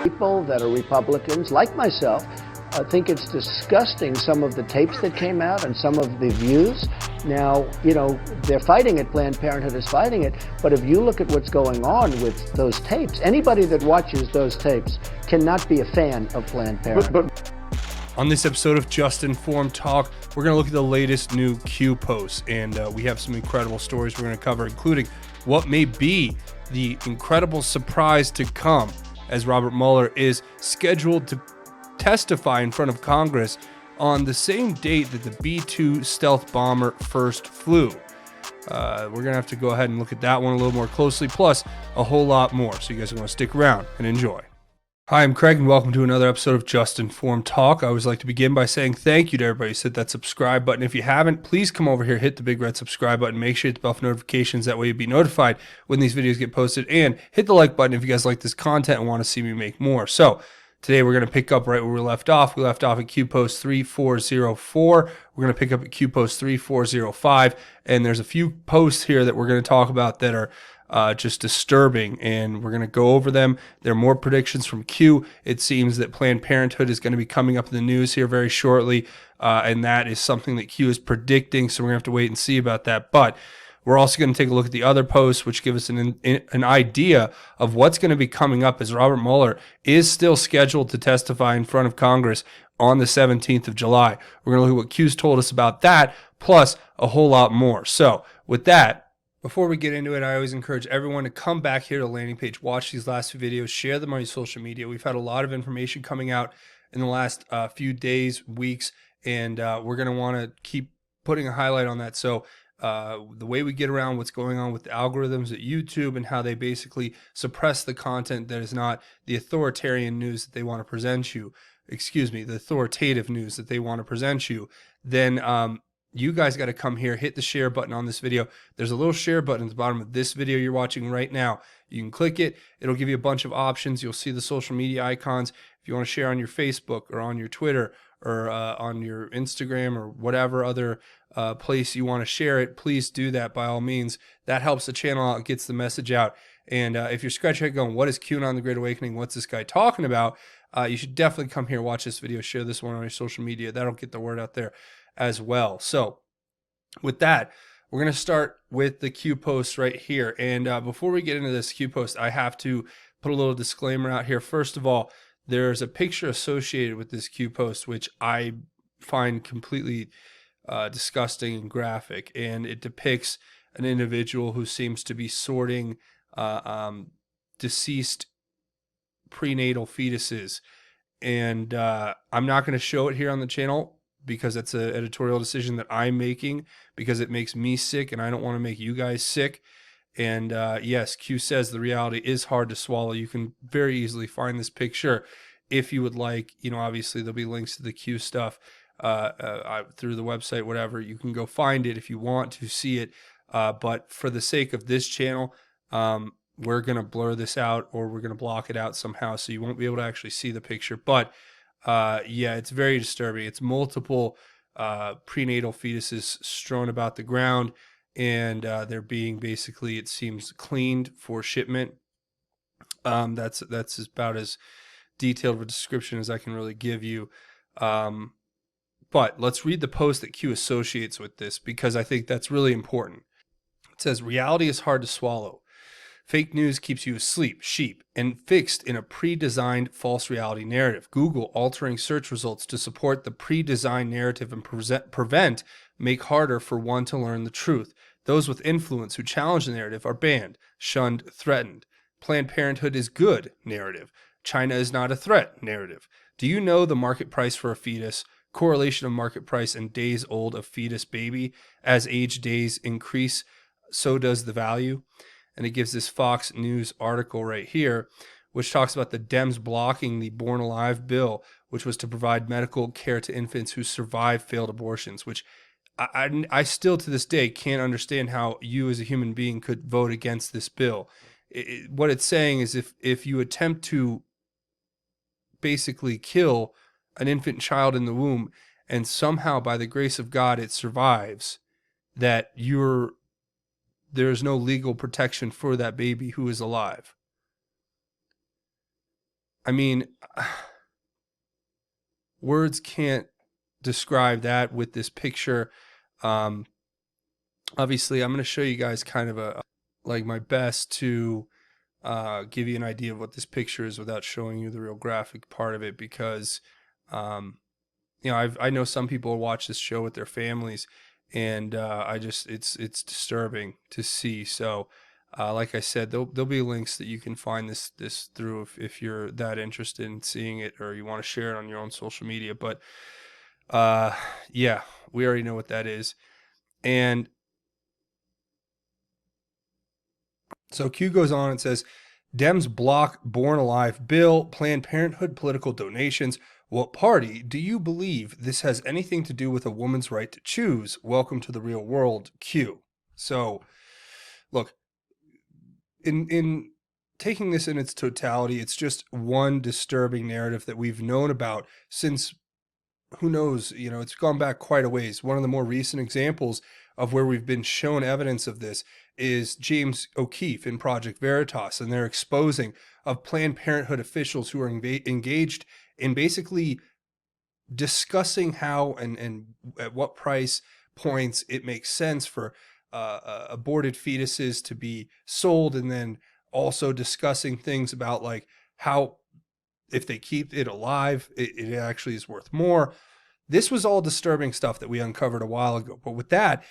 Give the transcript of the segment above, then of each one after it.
People that are Republicans, like myself, think it's disgusting, some of the tapes that came out and some of the views. Now, you know, they're fighting it, Planned Parenthood is fighting it, but if you look at what's going on with those tapes, anybody that watches those tapes cannot be a fan of Planned Parenthood. On this episode of Just Informed Talk, we're going to look at the latest new Q posts, and we have some incredible stories we're going to cover, including what may be the incredible surprise to come as Robert Mueller is scheduled to testify in front of Congress on the same date that the B-2 stealth bomber first flew. We're going to have to go ahead and look at that one a little more closely, plus a whole lot more. So you guys are going to stick around and enjoy. Hi, I'm Craig, and welcome to another episode of Just Informed Talk. I always like to begin by saying thank you to everybody who hit that subscribe button. If you haven't, please come over here, hit the big red subscribe button, make sure you hit the bell for notifications. That way you'll be notified when these videos get posted, and hit the like button if you guys like this content and want to see me make more. So today we're going to pick up right where we left off. We left off at Q Post 3404. We're going to pick up at Q Post 3405, and there's a few posts here that we're going to talk about that are just disturbing, and we're going to go over them. There are more predictions from Q. It seems that Planned Parenthood is going to be coming up in the news here very shortly, and that is something that Q is predicting, so we're going to have to wait and see about that. But we're also going to take a look at the other posts, which give us an idea of what's going to be coming up, as Robert Mueller is still scheduled to testify in front of Congress on the 17th of July. We're going to look at what Q's told us about that, plus a whole lot more. So with that, before we get into it, I always encourage everyone to come back here to the landing page, watch these last few videos, share them on your social media. We've had a lot of information coming out in the last few days, weeks, and we're going to want to keep putting a highlight on that. So the way we get around what's going on with the algorithms at YouTube and how they basically suppress the content that is not the authoritarian news that they want to present you, the authoritative news that they want to present you, then you guys got to come here, hit the share button on this video. There's a little share button at the bottom of this video you're watching right now. You can click it. It'll give you a bunch of options. You'll see the social media icons. If you want to share on your Facebook or on your Twitter or on your Instagram or whatever other place you want to share it, please do that by all means. That helps the channel out, gets the message out. And if you're scratching your head going, what is QAnon the Great Awakening? What's this guy talking about? You should definitely come here, watch this video, share this one on your social media. That'll get the word out there as well. So with that, we're going to start with the Q post right here. And before we get into this Q post, I have to put a little disclaimer out here. First of all, there's a picture associated with this Q post, which I find completely disgusting and graphic. And it depicts an individual who seems to be sorting deceased prenatal fetuses. And I'm not going to show it here on the channel, because that's an editorial decision that I'm making, because it makes me sick and I don't want to make you guys sick. And yes, Q says the reality is hard to swallow. You can very easily find this picture if you would like. You know, obviously there'll be links to the Q stuff through the website, whatever. You can go find it if you want to see it. But for the sake of this channel, we're going to blur this out, or we're going to block it out somehow, so you won't be able to actually see the picture. But yeah, it's very disturbing. It's multiple prenatal fetuses strewn about the ground, and they're being basically, it seems, cleaned for shipment. That's about as detailed of a description as I can really give you. But let's read the post that Q associates with this, because I think that's really important. It says, reality is hard to swallow. Fake news keeps you asleep, sheep, and fixed in a pre-designed false reality narrative. Google altering search results to support the pre-designed narrative and prevent make harder for one to learn the truth. Those with influence who challenge the narrative are banned, shunned, threatened. Planned Parenthood is good narrative. China is not a threat narrative. Do you know the market price for a fetus? Correlation of market price and days old of fetus baby. As age days increase, so does the value. And it gives this Fox News article right here, which talks about the Dems blocking the Born Alive bill, which was to provide medical care to infants who survive failed abortions, which I still to this day can't understand how you as a human being could vote against this bill. What it's saying is if you attempt to basically kill an infant child in the womb and somehow by the grace of God it survives, that you're there's no legal protection for that baby who is alive. I mean, words can't describe that with this picture. Obviously, I'm going to show you guys kind of my best to give you an idea of what this picture is without showing you the real graphic part of it, because I know some people watch this show with their families, and it's disturbing to see. So like I said, there'll be links that you can find this through if you're that interested in seeing it, or you want to share it on your own social media. But yeah, we already know what that is. And so Q goes on and says, Dems block Born Alive bill, Planned Parenthood political donations. What party do you believe this has anything to do with a woman's right to choose? Welcome to the real world, Q. So, look, in taking this in its totality, it's just one disturbing narrative that we've known about since, who knows, it's gone back quite a ways. One of the more recent examples of where we've been shown evidence of this is James O'Keefe in Project Veritas, and their exposing of Planned Parenthood officials who are engaged in basically discussing how and at what price points it makes sense for aborted fetuses to be sold, and then also discussing things about like how if they keep it alive, it actually is worth more. This was all disturbing stuff that we uncovered a while ago. But with that,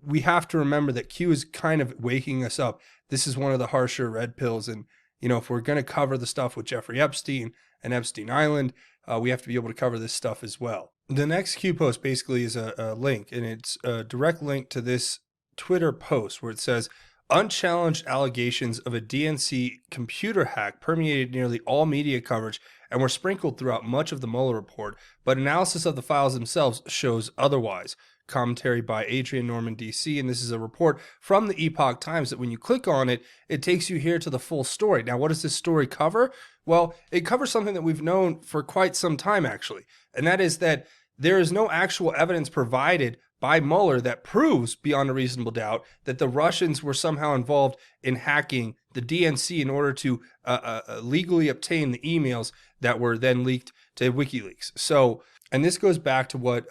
we have to remember that Q is kind of waking us up. This is one of the harsher red pills. And, if we're going to cover the stuff with Jeffrey Epstein and Epstein Island, we have to be able to cover this stuff as well. The next Q post basically is a link, and it's a direct link to this Twitter post where it says, unchallenged allegations of a DNC computer hack permeated nearly all media coverage and were sprinkled throughout much of the Mueller report, but analysis of the files themselves shows otherwise. Commentary by Adrian Norman, DC, and this is a report from the Epoch Times that when you click on it, it takes you here to the full story. Now, what does this story cover? Well, it covers something that we've known for quite some time, actually, and that is that there is no actual evidence provided by Mueller that proves beyond a reasonable doubt that the Russians were somehow involved in hacking the DNC in order to legally obtain the emails that were then leaked to WikiLeaks. So, and this goes back to what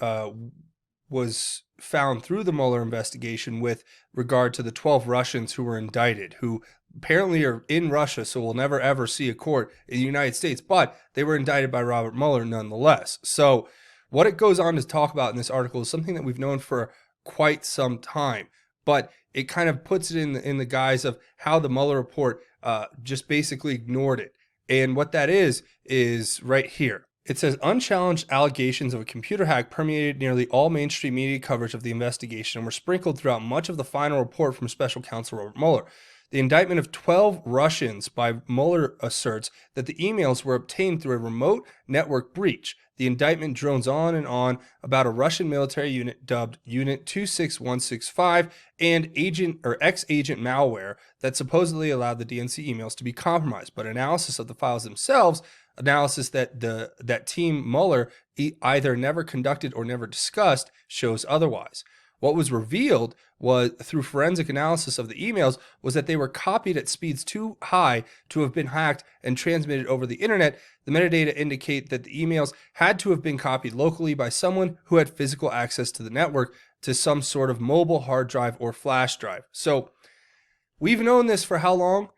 was found through the Mueller investigation with regard to the 12 Russians who were indicted, who apparently are in Russia, so will never ever see a court in the United States, but they were indicted by Robert Mueller nonetheless. So what it goes on to talk about in this article is something that we've known for quite some time, but it kind of puts it in the guise of how the Mueller report just basically ignored it. And what that is right here. It says, unchallenged allegations of a computer hack permeated nearly all mainstream media coverage of the investigation and were sprinkled throughout much of the final report from Special Counsel Robert Mueller. The indictment of 12 Russians by Mueller asserts that the emails were obtained through a remote network breach. The indictment drones on and on about a Russian military unit dubbed Unit 26165 and ex-agent malware that supposedly allowed the DNC emails to be compromised. But analysis of the files themselves, analysis that team Mueller either never conducted or never discussed, shows otherwise. What was revealed was through forensic analysis of the emails was that they were copied at speeds too high to have been hacked and transmitted over the internet. The metadata indicate that the emails had to have been copied locally by someone who had physical access to the network to some sort of mobile hard drive or flash drive. So we've known this for how long?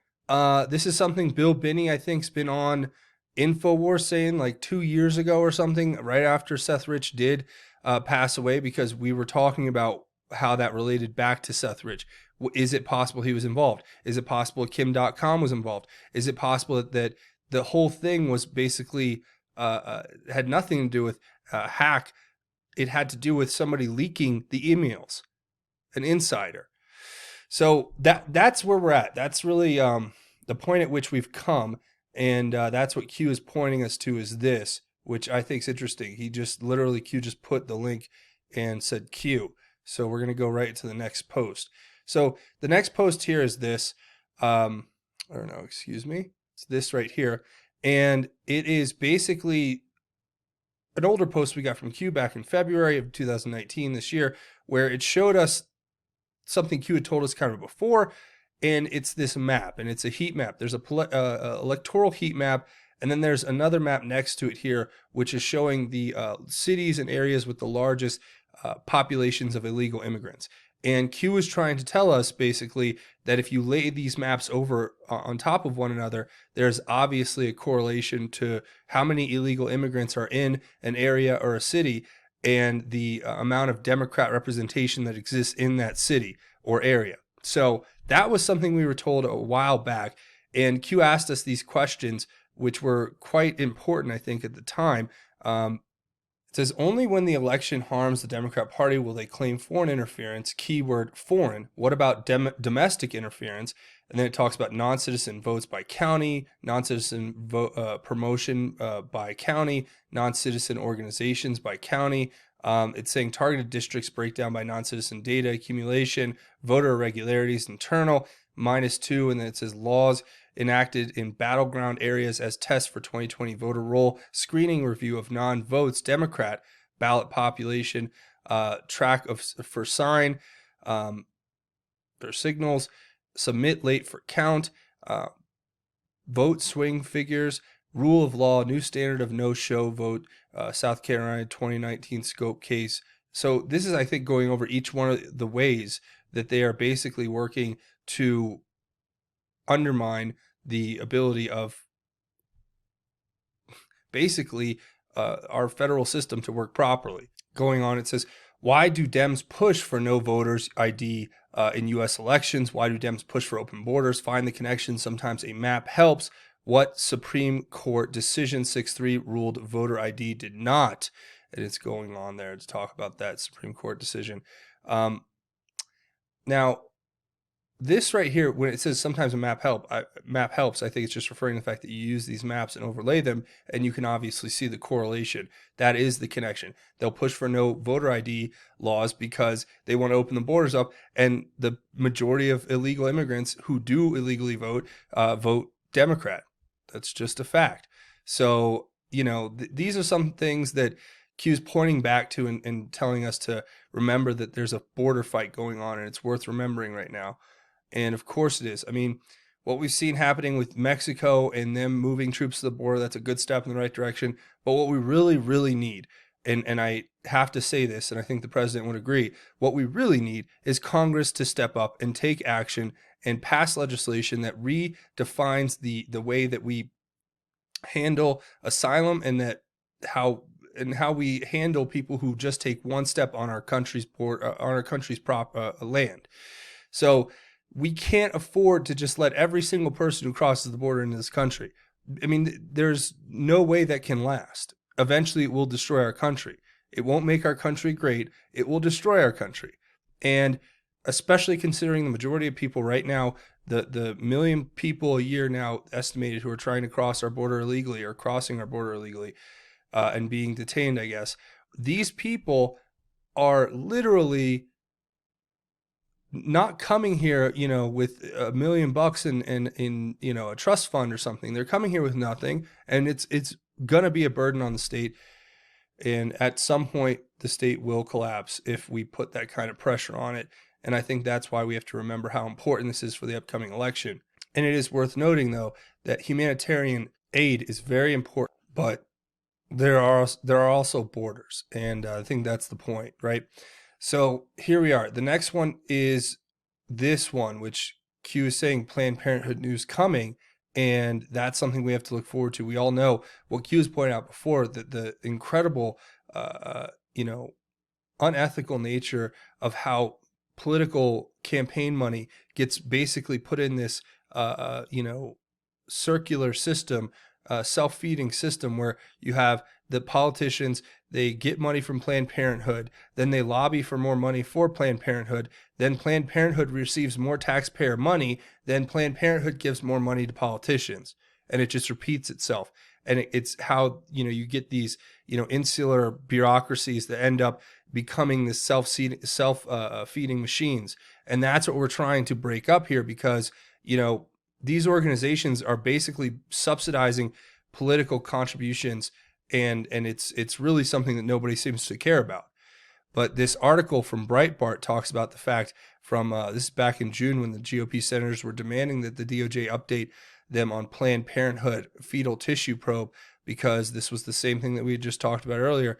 This is something Bill Binney, I think, has been on InfoWars saying like 2 years ago or something, right after Seth Rich did pass away, because we were talking about how that related back to Seth Rich. Is it possible he was involved? Is it possible Kim.com was involved? Is it possible that the whole thing was basically had nothing to do with hack? It had to do with somebody leaking the emails, an insider. So that's where we're at. That's really the point at which we've come. And that's what Q is pointing us to, is this, which I think is interesting. Q just put the link and said Q. So we're going to go right to the next post. So the next post here is this. It's this right here. And it is basically an older post we got from Q back in February of 2019 this year, where it showed us something Q had told us kind of before, and it's this map, and it's a heat map. There's a electoral heat map, and then there's another map next to it here, which is showing the cities and areas with the largest populations of illegal immigrants. And Q is trying to tell us basically that if you lay these maps over on top of one another, there's obviously a correlation to how many illegal immigrants are in an area or a city and the amount of Democrat representation that exists in that city or area. So that was something we were told a while back. And Q asked us these questions, which were quite important, I think, at the time. It says, only when the election harms the Democrat Party will they claim foreign interference, keyword foreign. What about domestic interference? And then it talks about non-citizen votes by county, non-citizen promotion by county, non-citizen organizations by county. It's saying targeted districts breakdown by non-citizen data accumulation, voter irregularities, internal, -2. And then it says laws enacted in battleground areas as tests for 2020 voter roll, screening review of non-votes, Democrat ballot population, track of for sign or signals, submit late for count, vote swing figures, rule of law, new standard of no-show vote, South Carolina 2019 scope case. So this is, I think, going over each one of the ways that they are basically working to undermine the ability of basically our federal system to work properly. Going on, it says, why do Dems push for no voters ID in U.S. elections? Why do Dems push for open borders? Find the connection. Sometimes a map helps. What Supreme Court decision 6-3 ruled voter ID did not? And it's going on there to talk about that Supreme Court decision. Now, this right here, when it says sometimes a map helps, I think it's just referring to the fact that you use these maps and overlay them, and you can obviously see the correlation. That is the connection. They'll push for no voter ID laws because they want to open the borders up, and the majority of illegal immigrants who do illegally vote Democrat. That's just a fact. So, these are some things that Q's pointing back to and telling us to remember that there's a border fight going on, and it's worth remembering right now. And of course it is. I mean, what we've seen happening with Mexico and them moving troops to the border, that's a good step in the right direction. But what we really, really need, and I have to say this, and I think the president would agree, what we really need is Congress to step up and take action and pass legislation that redefines the way that we handle asylum and how we handle people who just take one step on our country's land. So we can't afford to just let every single person who crosses the border into this country. I mean, there's no way that can last. Eventually, it will destroy our country. It won't make our country great. It will destroy our country. And especially considering the majority of people right now, the million people a year now estimated who are trying to cross our border illegally or crossing our border illegally and being detained, I guess. These people are literally not coming here, with $1 million in a trust fund or something. They're coming here with nothing, and it's gonna be a burden on the state. And at some point, the state will collapse if we put that kind of pressure on it. And I think that's why we have to remember how important this is for the upcoming election. And it is worth noting, though, that humanitarian aid is very important, but there are also borders, and I think that's the point, right? So here we are. The next one is this one, which Q is saying Planned Parenthood news coming, and that's something we have to look forward to. We all know what Q has pointed out before, that the incredible, unethical nature of how political campaign money gets basically put in this, circular system, self-feeding system where you have the politicians, they get money from Planned Parenthood, then they lobby for more money for Planned Parenthood, then Planned Parenthood receives more taxpayer money, then Planned Parenthood gives more money to politicians, and it just repeats itself. And it's how, you get these, insular bureaucracies that end up becoming this self-feeding machines. And that's what we're trying to break up here because, these organizations are basically subsidizing political contributions, and it's really something that nobody seems to care about. But this article from Breitbart talks about the fact from this is back in June when the GOP senators were demanding that the DOJ update them on Planned Parenthood fetal tissue probe, because this was the same thing that we had just talked about earlier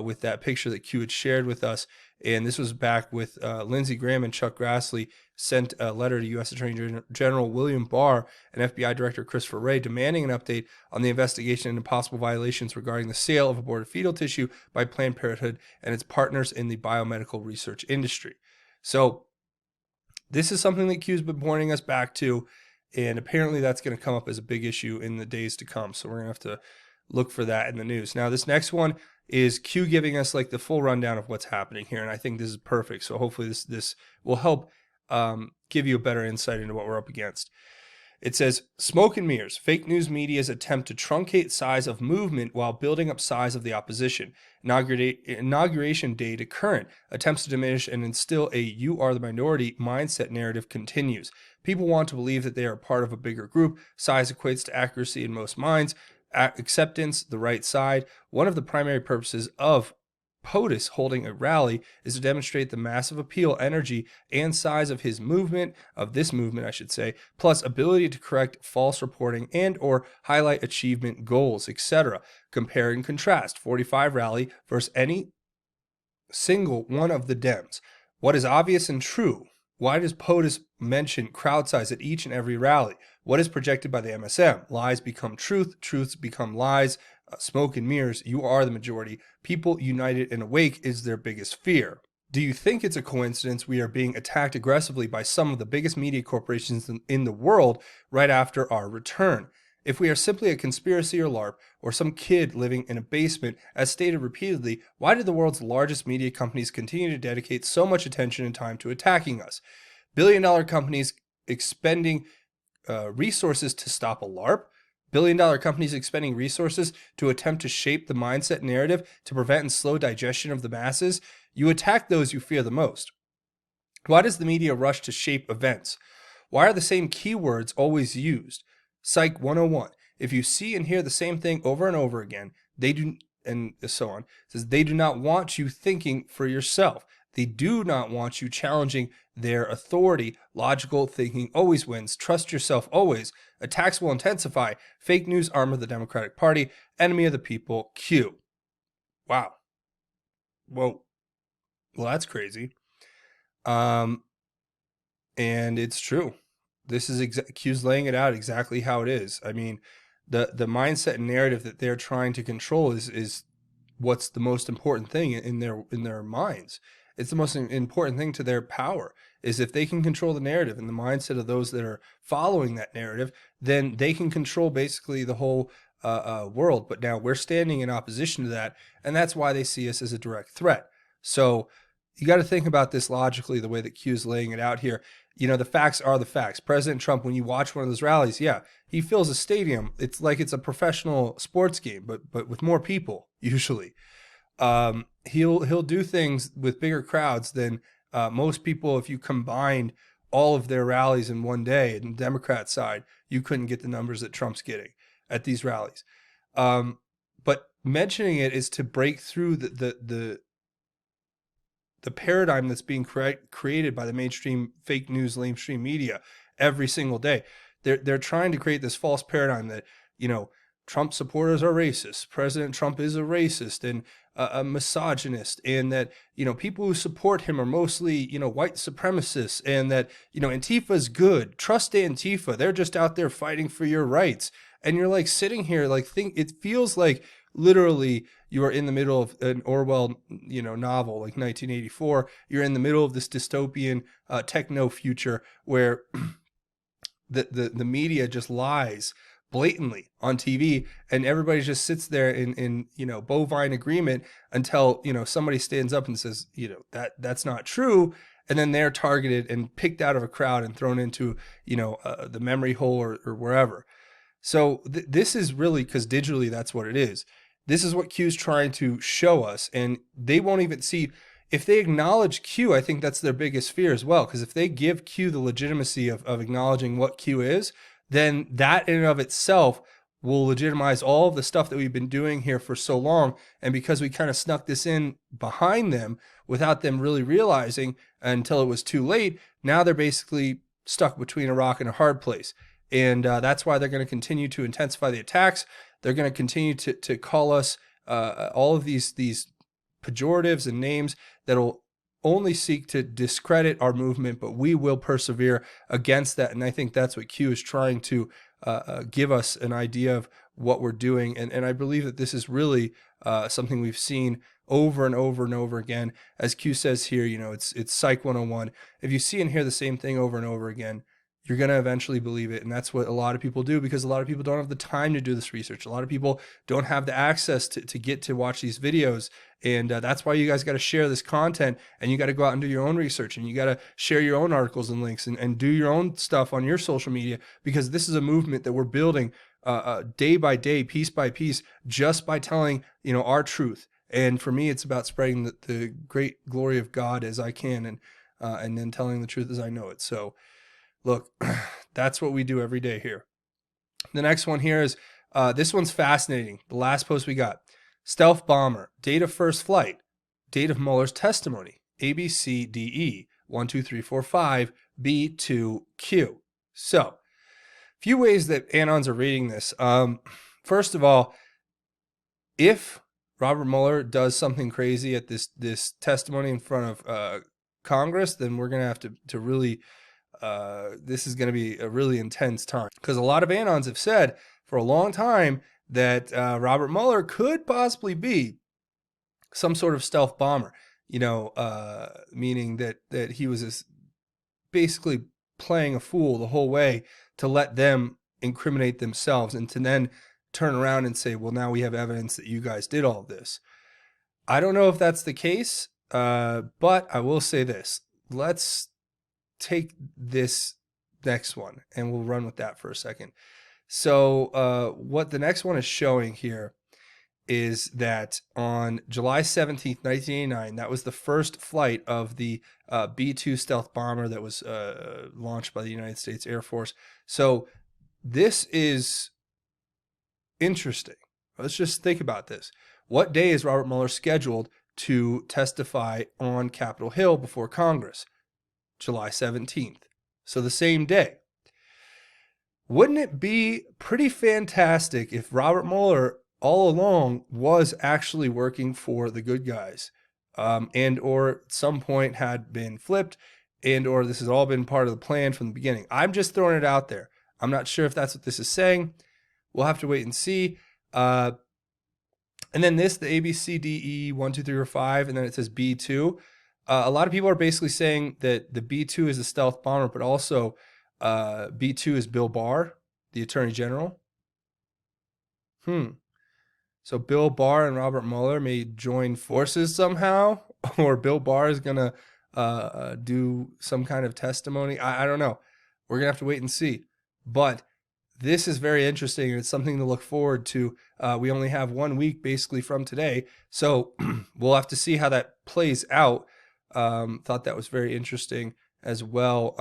with that picture that Q had shared with us. And this was back with Lindsey Graham and Chuck Grassley sent a letter to U.S. Attorney General William Barr and FBI Director Christopher Wray demanding an update on the investigation into possible violations regarding the sale of aborted fetal tissue by Planned Parenthood and its partners in the biomedical research industry. So this is something that Q's been pointing us back to, and apparently that's going to come up as a big issue in the days to come. So we're going to have to look for that in the news. Now, this next one is Q giving us like the full rundown of what's happening here, and I think this is perfect. So hopefully this will help give you a better insight into what we're up against. It says, smoke and mirrors, fake news media's attempt to truncate size of movement while building up size of the opposition. Inauguration day to current, attempts to diminish and instill a you are the minority mindset narrative continues. People want to believe that they are part of a bigger group. Size equates to accuracy in most minds. Acceptance, the right side. One of the primary purposes of POTUS holding a rally is to demonstrate the massive appeal, energy, and size of his movement, of this movement, I should say, plus ability to correct false reporting and or highlight achievement goals, etc. Compare and contrast 45 rally versus any single one of the Dems. What is obvious and true? Why does POTUS mention crowd size at each and every rally? What is projected by the MSM? Lies become truth, truths become lies. Smoke and mirrors, you are the majority. People united and awake is their biggest fear. Do you think it's a coincidence we are being attacked aggressively by some of the biggest media corporations in the world right after our return? If we are simply a conspiracy or LARP, or some kid living in a basement, as stated repeatedly, why do the world's largest media companies continue to dedicate so much attention and time to attacking us? Billion-dollar companies expending resources to stop a LARP? Billion-dollar companies expending resources to attempt to shape the mindset narrative to prevent and slow digestion of the masses? You attack those you fear the most. Why does the media rush to shape events? Why are the same keywords always used? Psych 101. If you see and hear the same thing over and over again, they do, and so on. It says they do not want you thinking for yourself. They do not want you challenging their authority. Logical thinking always wins. Trust yourself always. Attacks will intensify. Fake news armor the Democratic Party. Enemy of the people. Q. Wow. Whoa. Well, that's crazy. And it's true. This is Q's laying it out exactly how it is. I mean, the mindset and narrative that they're trying to control is what's the most important thing in their minds. It's the most important thing to their power, is if they can control the narrative and the mindset of those that are following that narrative, then they can control basically the whole world. But now we're standing in opposition to that, and that's why they see us as a direct threat. So you got to think about this logically, the way that Q is laying it out here. You know, the facts are the facts. President Trump, when you watch one of those rallies, yeah, he fills a stadium. It's like it's a professional sports game, but with more people usually. He'll do things with bigger crowds than most people. If you combined all of their rallies in one day, and the Democrat side, you couldn't get the numbers that Trump's getting at these rallies. But mentioning it is to break through the paradigm that's being created by the mainstream fake news, lamestream media every single day. They're trying to create this false paradigm that, you know, Trump supporters are racist. President Trump is a racist and a misogynist, and that, you know, people who support him are mostly, you know, white supremacists, and that, you know, Antifa's good. Trust Antifa. They're just out there fighting for your rights. And you're like sitting here, like, it feels like literally you are in the middle of an Orwell, you know, novel like 1984. You're in the middle of this dystopian techno future where the media just lies blatantly on TV, and everybody just sits there in you know, bovine agreement until, you know, somebody stands up and says, you know, that's not true, and then they're targeted and picked out of a crowd and thrown into, you know, the memory hole or wherever. So this is really, because digitally that's what it is. This is what Q's trying to show us, and they won't even see. If they acknowledge Q, I think that's their biggest fear as well, because if they give Q the legitimacy of acknowledging what Q is, then that in and of itself will legitimize all of the stuff that we've been doing here for so long. And because we kind of snuck this in behind them, without them really realizing until it was too late. Now they're basically stuck between a rock and a hard place. And that's why they're going to continue to intensify the attacks. They're going to continue to call us all of these pejoratives and names that'll only seek to discredit our movement, but we will persevere against that. And I think that's what Q is trying to give us an idea of what we're doing. And I believe that this is really something we've seen over and over and over again. As Q says here, it's Psych 101. If you see and hear the same thing over and over again, you're going to eventually believe it. And that's what a lot of people do, because a lot of people don't have the time to do this research. A lot of people don't have the access to get to watch these videos. And that's why you guys got to share this content, and you got to go out and do your own research, and you got to share your own articles and links and do your own stuff on your social media, because this is a movement that we're building day by day, piece by piece, just by telling, our truth. And for me, it's about spreading the great glory of God as I can, and then telling the truth as I know it. So look, that's what we do every day here. The next one here is, this one's fascinating. The last post we got. Stealth bomber, date of first flight, date of Mueller's testimony, ABCDE, 1, 2, 3, 4, 5, B2, Q. So, few ways that Anons are reading this. First of all, if Robert Mueller does something crazy at this testimony in front of Congress, then we're going to have to really, this is going to be a really intense time. Because a lot of Anons have said for a long time that Robert Mueller could possibly be some sort of stealth bomber, meaning that he was basically playing a fool the whole way to let them incriminate themselves, and to then turn around and say, well, now we have evidence that you guys did all of this. I don't know if that's the case, but I will say this. Let's take this next one and we'll run with that for a second. So what the next one is showing here is that on July 17th, 1989, that was the first flight of the B-2 stealth bomber that was launched by the United States Air Force. So this is interesting. Let's just think about this. What day is Robert Mueller scheduled to testify on Capitol Hill before Congress? July 17th. So the same day. Wouldn't it be pretty fantastic if Robert Mueller all along was actually working for the good guys, and or at some point had been flipped, and or this has all been part of the plan from the beginning? I'm just throwing it out there. I'm not sure if that's what this is saying. We'll have to wait and see. And then the ABCDE 1, 2, 3, or 5, and then it says B2. A lot of people are basically saying that the B2 is a stealth bomber, but also B2 is Bill Barr, the Attorney General. So Bill Barr and Robert Mueller may join forces somehow, or Bill Barr is going to do some kind of testimony. I don't know. We're going to have to wait and see. But this is very interesting, and it's something to look forward to. We only have 1 week basically from today, so we'll have to see how that plays out. Thought that was very interesting as well.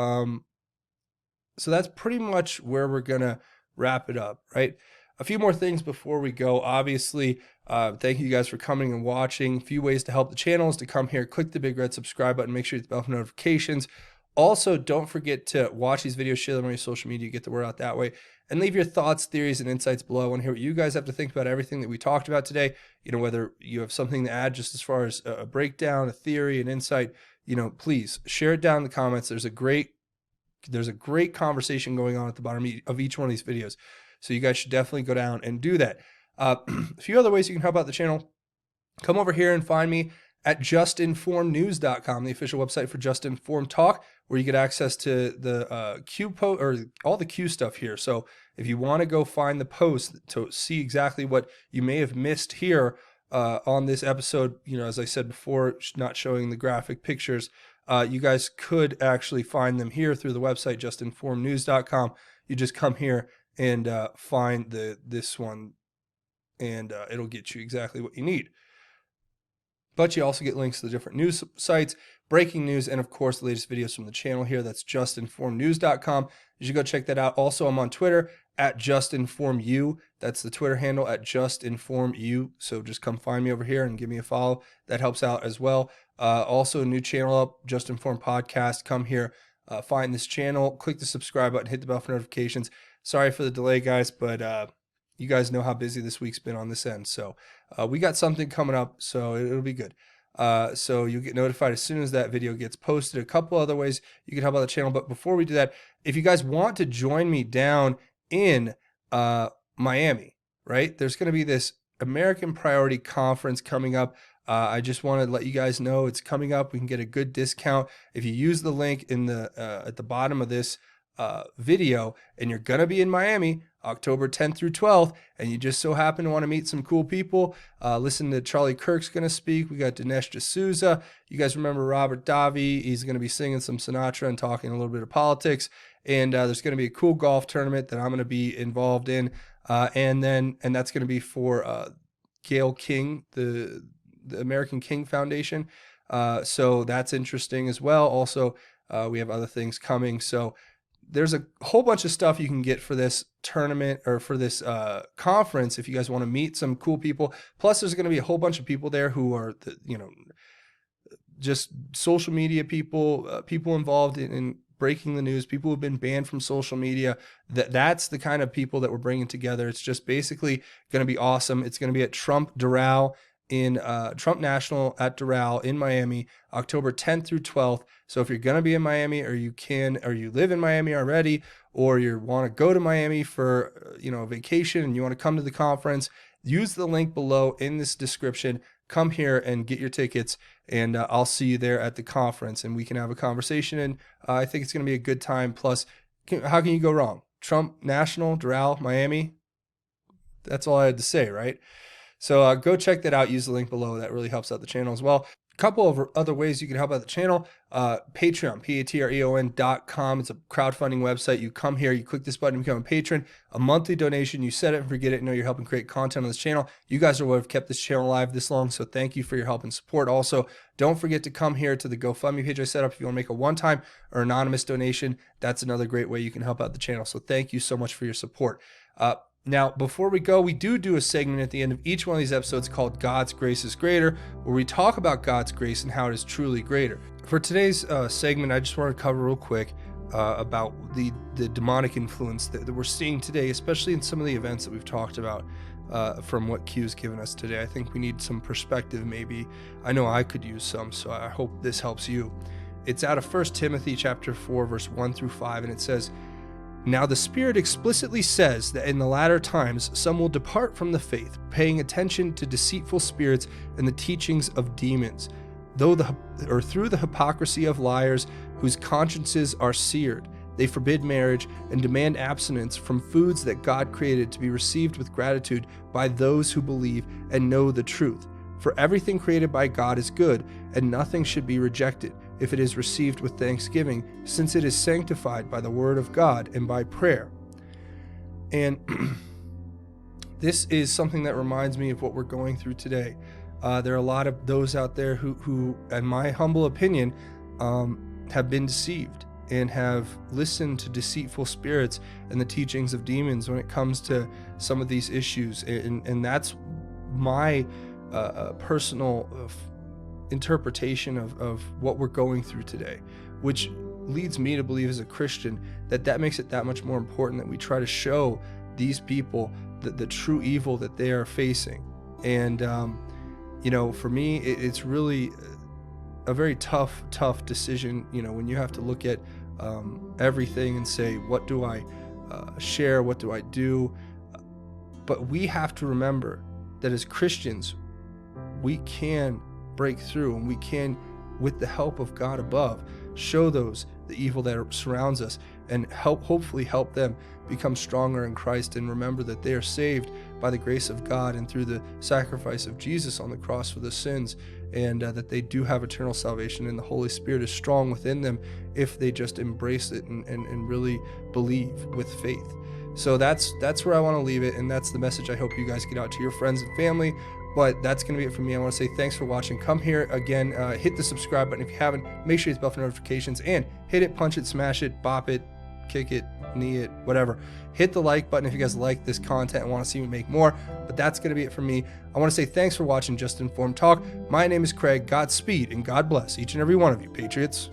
So that's pretty much where we're going to wrap it up, right? A few more things before we go. Obviously, thank you guys for coming and watching. A few ways to help the channel is to come here, click the big red subscribe button, make sure you hit the bell for notifications. Also, don't forget to watch these videos, share them on your social media, get the word out that way, and leave your thoughts, theories, and insights below. I want to hear what you guys have to think about everything that we talked about today. Whether you have something to add just as far as a breakdown, a theory, an insight, please share it down in the comments. There's a great conversation going on at the bottom of each one of these videos. So you guys should definitely go down and do that. A few other ways you can help out the channel. Come over here and find me at justinformednews.com, the official website for Just Informed Talk, where you get access to the Q post or all the Q stuff here. So if you want to go find the post to see exactly what you may have missed here on this episode, as I said before, not showing the graphic pictures, you guys could actually find them here through the website, justinformednews.com. You just come here and find this one, and it'll get you exactly what you need. But you also get links to the different news sites, breaking news, and of course, the latest videos from the channel here. That's justinformednews.com. You should go check that out. Also, I'm on Twitter at justinformu. That's the Twitter handle at justinformu. So just come find me over here and give me a follow. That helps out as well. Also, a new channel up, Just Informed Podcast. Come here, find this channel, click the subscribe button, hit the bell for notifications. Sorry for the delay, guys, but you guys know how busy this week's been on this end. So we got something coming up, so it'll be good. So you'll get notified as soon as that video gets posted. A couple other ways you can help out the channel. But before we do that, if you guys want to join me down in Miami, right? There's going to be this American Priority Conference coming up. I just want to let you guys know it's coming up. We can get a good discount if you use the link in the at the bottom of this video, and you're going to be in Miami October 10th through 12th, and you just so happen to want to meet some cool people. Listen to Charlie Kirk's going to speak. We got Dinesh D'Souza. You guys remember Robert Davi. He's going to be singing some Sinatra and talking a little bit of politics. And there's going to be a cool golf tournament that I'm going to be involved in. And that's going to be for Gayle King, the American King Foundation. So that's interesting as well. Also, we have other things coming. So there's a whole bunch of stuff you can get for this tournament or for this conference if you guys want to meet some cool people. Plus, there's going to be a whole bunch of people there who are, just social media people, people involved in breaking the news, people who've been banned from social media. That's the kind of people that we're bringing together. It's just basically going to be awesome. It's going to be at Trump Doral in Trump National at Doral in Miami, October 10th through 12th. So if you're going to be in Miami, or you live in Miami already, or you want to go to Miami for a vacation and you want to come to the conference, use the link below in this description. Come here and get your tickets, and I'll see you there at the conference, and we can have a conversation. And I think it's going to be a good time. Plus, how can you go wrong? Trump National, Doral, Miami. That's all I had to say, right? So go check that out. Use the link below. That really helps out the channel as well. A couple of other ways you can help out the channel. Patreon, patreon.com. It's a crowdfunding website. You come here, you click this button, become a patron. A monthly donation. You set it and forget it. You know you're helping create content on this channel. You guys are what have kept this channel alive this long, so thank you for your help and support. Also, don't forget to come here to the GoFundMe page I set up if you want to make a one-time or anonymous donation. That's another great way you can help out the channel. So thank you so much for your support. Now, before we go, we do a segment at the end of each one of these episodes called God's Grace is Greater, where we talk about God's grace and how it is truly greater. For today's segment, I just want to cover real quick about the demonic influence that we're seeing today, especially in some of the events that we've talked about from what Q's given us today. I think we need some perspective maybe. I know I could use some, so I hope this helps you. It's out of 1 Timothy chapter 4, verse 1 through 5, and it says, "Now the Spirit explicitly says that in the latter times some will depart from the faith, paying attention to deceitful spirits and the teachings of demons, through the hypocrisy of liars whose consciences are seared. They forbid marriage and demand abstinence from foods that God created to be received with gratitude by those who believe and know the truth. For everything created by God is good, and nothing should be rejected if it is received with thanksgiving, since it is sanctified by the word of God and by prayer." And this is something that reminds me of what we're going through today. There are a lot of those out there who, in my humble opinion, have been deceived and have listened to deceitful spirits and the teachings of demons when it comes to some of these issues. And that's my personal interpretation of what we're going through today, which leads me to believe as a Christian that makes it that much more important that we try to show these people the true evil that they are facing. And for me, it's really a very tough decision, when you have to look at everything and say, what do I share, what do I do? But we have to remember that as Christians, we can break through, and we can, with the help of God above, show those the evil that surrounds us, and hopefully help them become stronger in Christ and remember that they are saved by the grace of God and through the sacrifice of Jesus on the cross for the sins, and that they do have eternal salvation, and the Holy Spirit is strong within them if they just embrace it and really believe with faith. So that's where I want to leave it, and that's the message I hope you guys get out to your friends and family. But that's going to be it for me. I want to say thanks for watching. Come here again. Hit the subscribe button if you haven't. Make sure you hit the bell for notifications. And hit it, punch it, smash it, bop it, kick it, knee it, whatever. Hit the like button if you guys like this content and want to see me make more. But that's going to be it for me. I want to say thanks for watching Just Informed Talk. My name is Craig. Godspeed and God bless each and every one of you, Patriots.